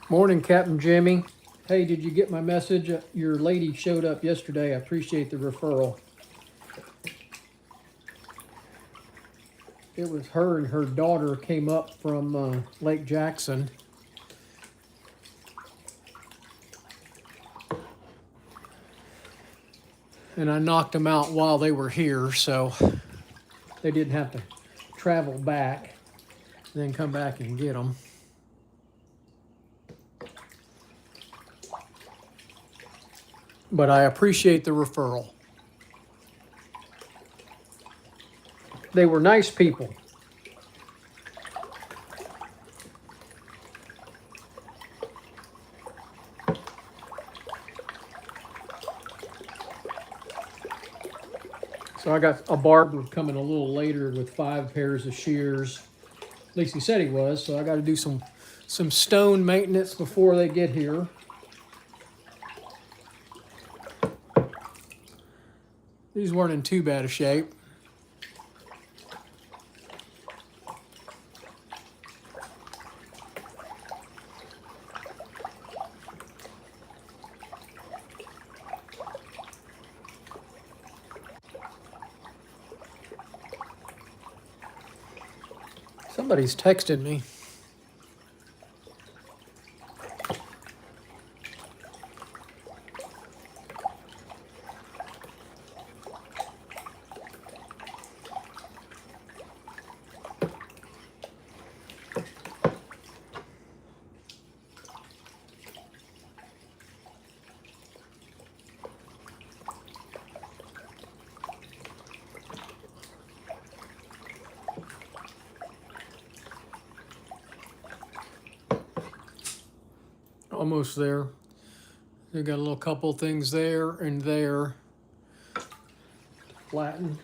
Morning, Captain Jimmy. Hey, did you get my message? Your lady showed up yesterday. I appreciate the referral. It was her and her daughter came up from Lake Jackson. And I knocked them out while they were here, so they didn't have to travel back and then come back and get them. But I appreciate the referral. They were nice people. So I got a barber coming a little later with 5 pairs of shears. At least he said he was, so I got to do some stone maintenance before they get here. These weren't in too bad a shape. Somebody's texted me. Almost there. They got a little couple things there and there. Flatten.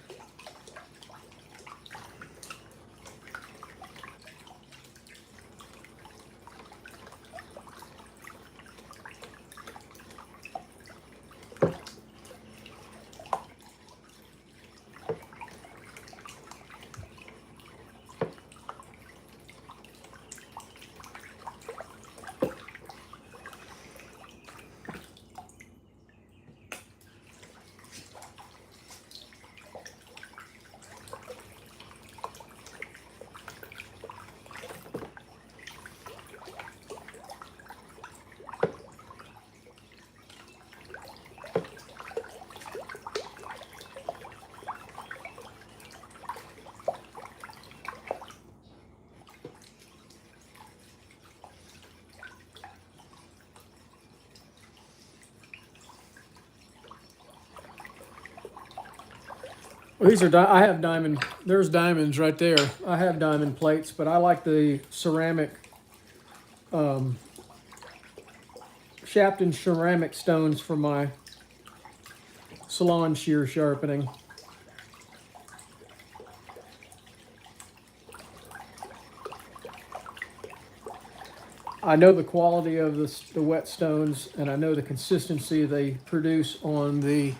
Well, these are, I have diamond, there's diamonds right there. I have diamond plates, but I like the ceramic, Sharpen ceramic stones for my Salon shear sharpening. I know the quality of the Whetstones, and I know the consistency they produce on the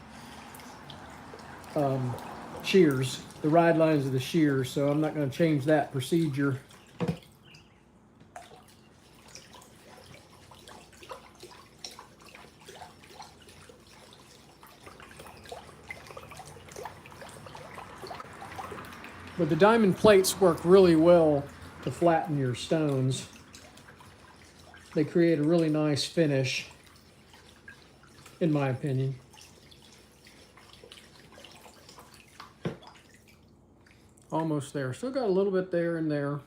shears, the ride lines of the shears, so I'm not going to change that procedure. But the diamond plates work really well to flatten your stones. They create a really nice finish, in my opinion. Almost there. Still got a little bit there and there.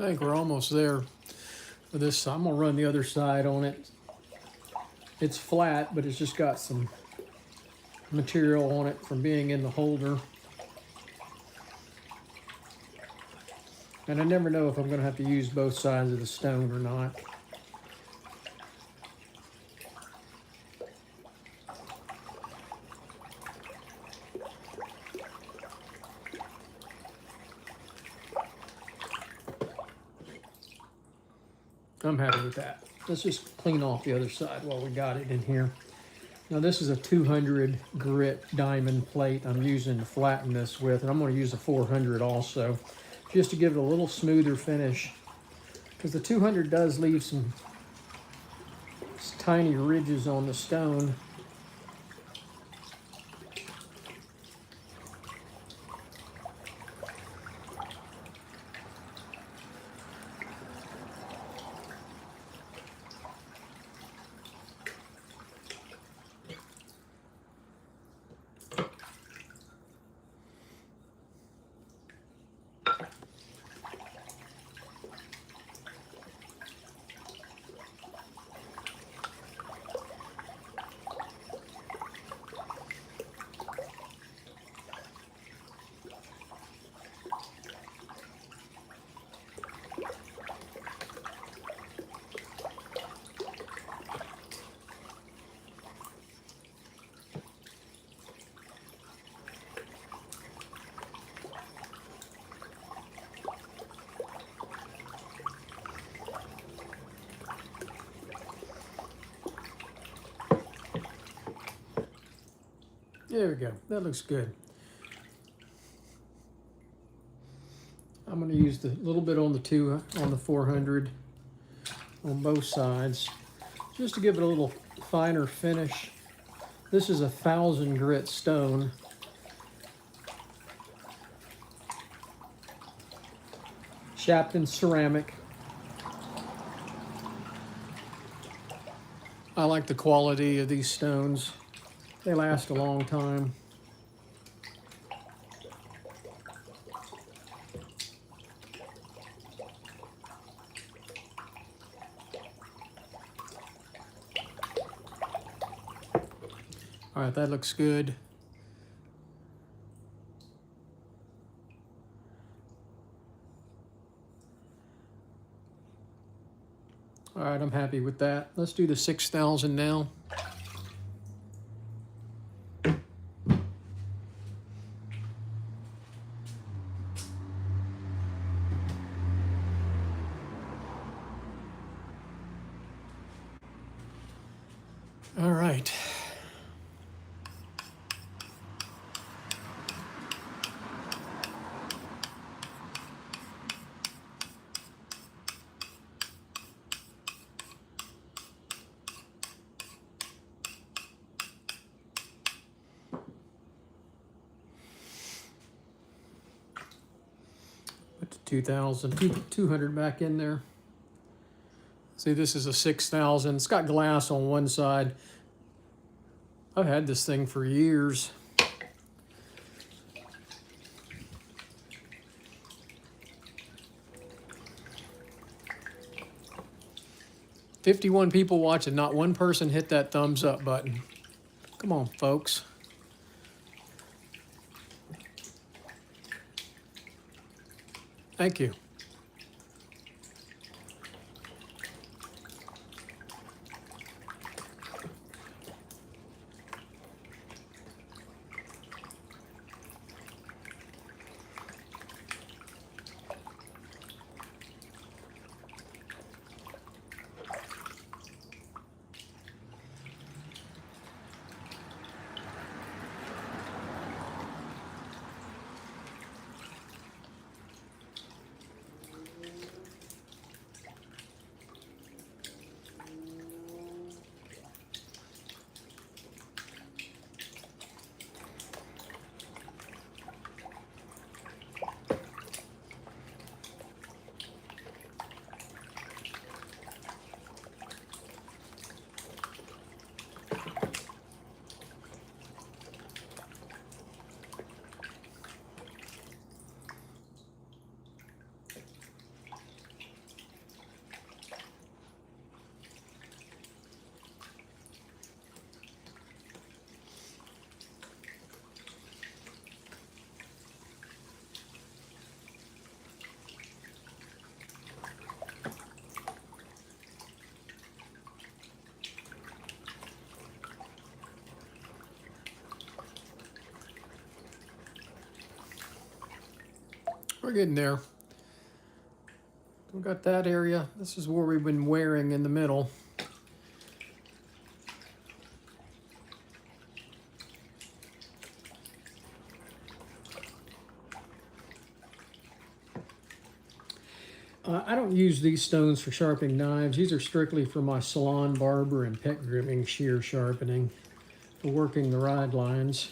I think we're almost there with this. I'm gonna run the other side on it. It's flat, but it's just got some material on it from being in the holder. And I never know if I'm gonna have to use both sides of the stone or not. I'm happy with that. Let's just clean off the other side while we got it in here. Now this is a 200 grit diamond plate I'm using to flatten this with, and I'm going to use a 400 also, just to give it a little smoother finish, because the 200 does leave some tiny ridges on the stone. There we go. That looks good. I'm going to use the little bit on the 400 on both sides, just to give it a little finer finish. This is a 1000 grit stone. Sharpen ceramic. I like the quality of these stones. They last a long time. All right, that looks good. All right, I'm happy with that. Let's do the 6,000 now. All right. Put the 200 back in there. See, this is a 6,000. It's got glass on one side. I've had this thing for years. "51 people watching, not one person hit that thumbs up button. Come on, folks. Thank you. We're getting there. We got that area. This is where we've been wearing in the middle. I don't use these stones for sharpening knives. These are strictly for my salon, barber, and pet grooming shear sharpening, for working the ride lines.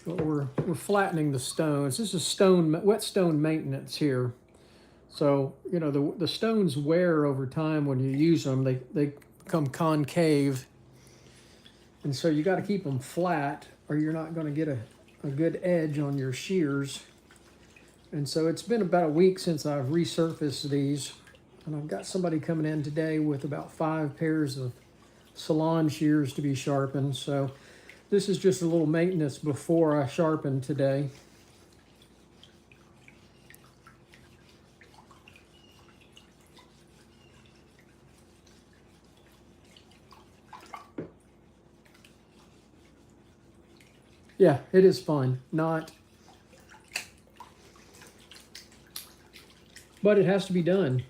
But we're flattening the stones. This is whetstone maintenance here. So, you know, the stones wear over time when you use them. They become concave. And so you got to keep them flat or you're not going to get a good edge on your shears. And so it's been about a week since I've resurfaced these. And I've got somebody coming in today with about 5 pairs of Salon shears to be sharpened. So this is just a little maintenance before I sharpen today. Yeah, it is fun. But it has to be done.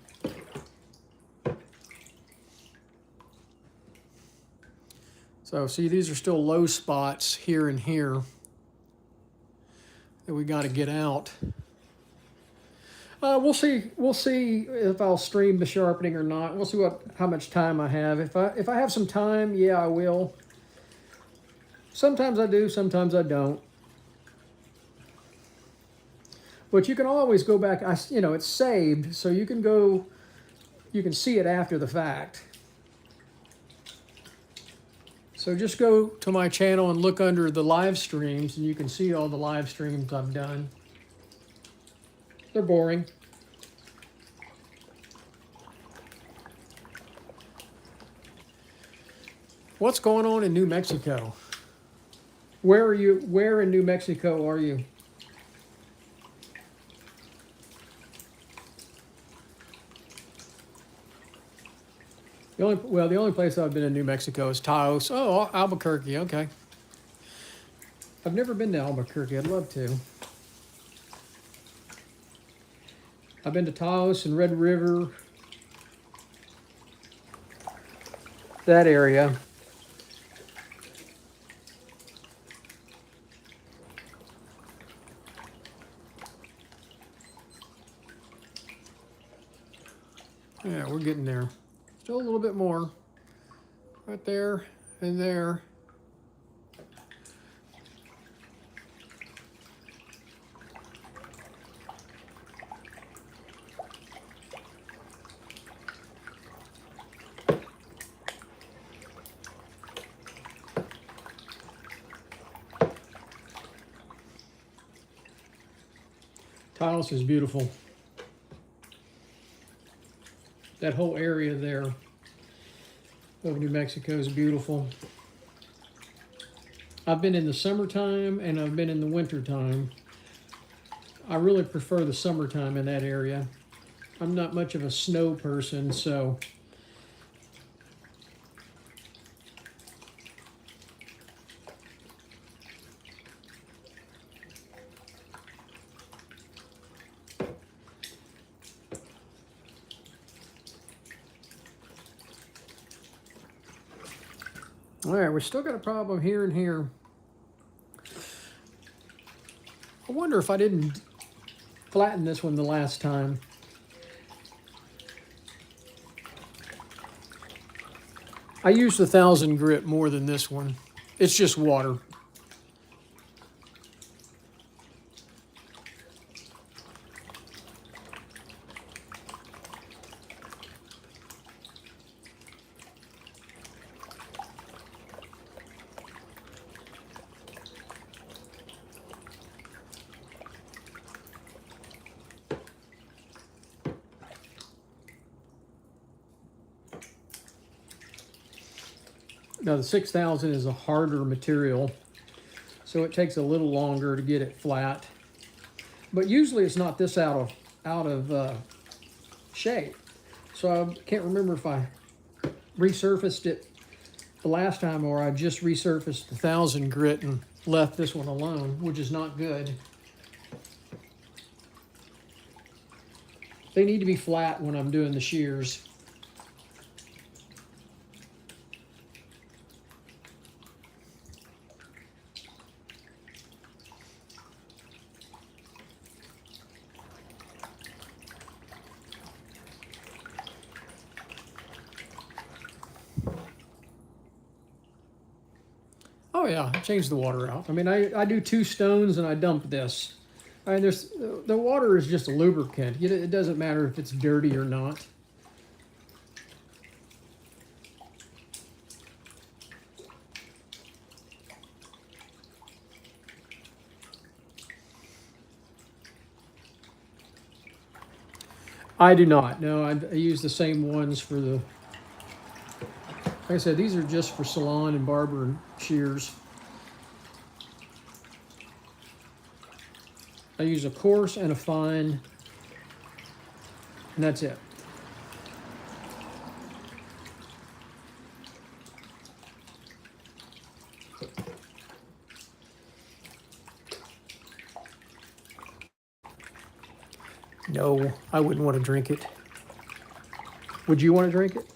So see, these are still low spots here and here that we got to get out. We'll see if I'll stream the sharpening or not. We'll see how much time I have. If I have some time, yeah, I will. Sometimes I do, sometimes I don't. But you can always go back. You know, it's saved, so you can see it after the fact. So just go to my channel and look under the live streams, and you can see all the live streams I've done. They're boring. What's going on in New Mexico? Where are you? Where in New Mexico are you? The only place I've been in New Mexico is Taos. Oh, Albuquerque, okay. I've never been to Albuquerque. I'd love to. I've been to Taos and Red River, that area. Yeah, we're getting there. Still a little bit more. Right there and there. Taos is beautiful. That whole area there of New Mexico is beautiful. I've been in the summertime and I've been in the wintertime. I really prefer the summertime in that area. I'm not much of a snow person, so all right, we still got a problem here and here. I wonder if I didn't flatten this one the last time. I used the 1000 grit more than this one. It's just water. Now the 6000 is a harder material, so it takes a little longer to get it flat. But usually it's not this out of shape. So I can't remember if I resurfaced it the last time or I just resurfaced the 1000 grit and left this one alone, which is not good. They need to be flat when I'm doing the shears. Oh yeah, I changed the water out. I mean, I do 2 stones and I dump this. I mean, the water is just a lubricant. It doesn't matter if it's dirty or not. I do not. No, I use the same ones for the. Like I said, these are just for Salon and Barber and Shears. I use a coarse and a fine, and that's it. No, I wouldn't want to drink it. Would you want to drink it?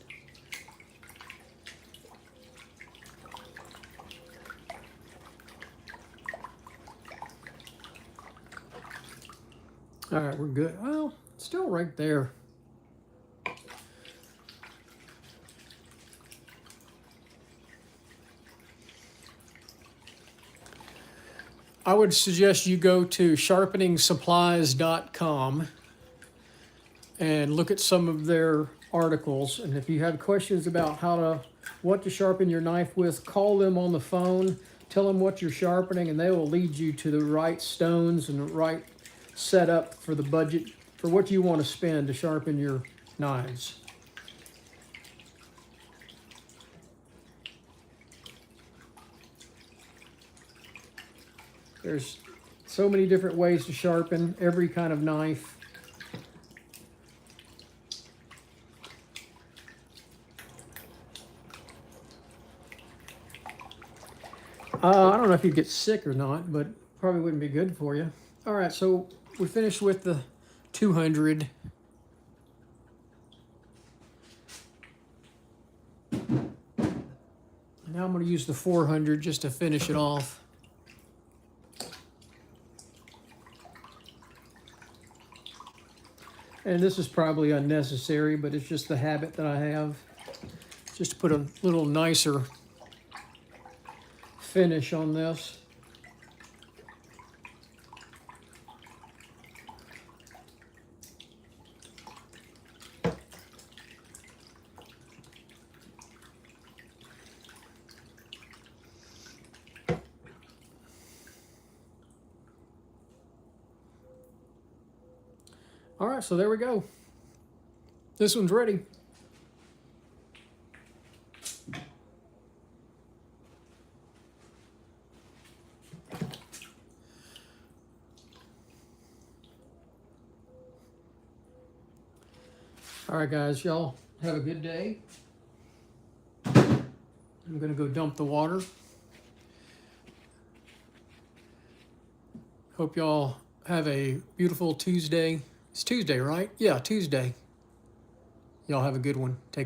All right, we're good. Well, still right there. I would suggest you go to sharpeningsupplies.com and look at some of their articles. And if you have questions about what to sharpen your knife with, call them on the phone, tell them what you're sharpening, and they will lead you to the right stones and the right setup for the budget, for what you want to spend to sharpen your knives. There's so many different ways to sharpen every kind of knife. I don't know if you'd get sick or not, but probably wouldn't be good for you. All right, so we finished with the 200. Now I'm going to use the 400 just to finish it off. And this is probably unnecessary, but it's just the habit that I have. Just to put a little nicer finish on this. All right, so there we go. This one's ready. All right, guys, y'all have a good day. I'm gonna go dump the water. Hope y'all have a beautiful Tuesday. It's Tuesday, right? Yeah, Tuesday. Y'all have a good one. Take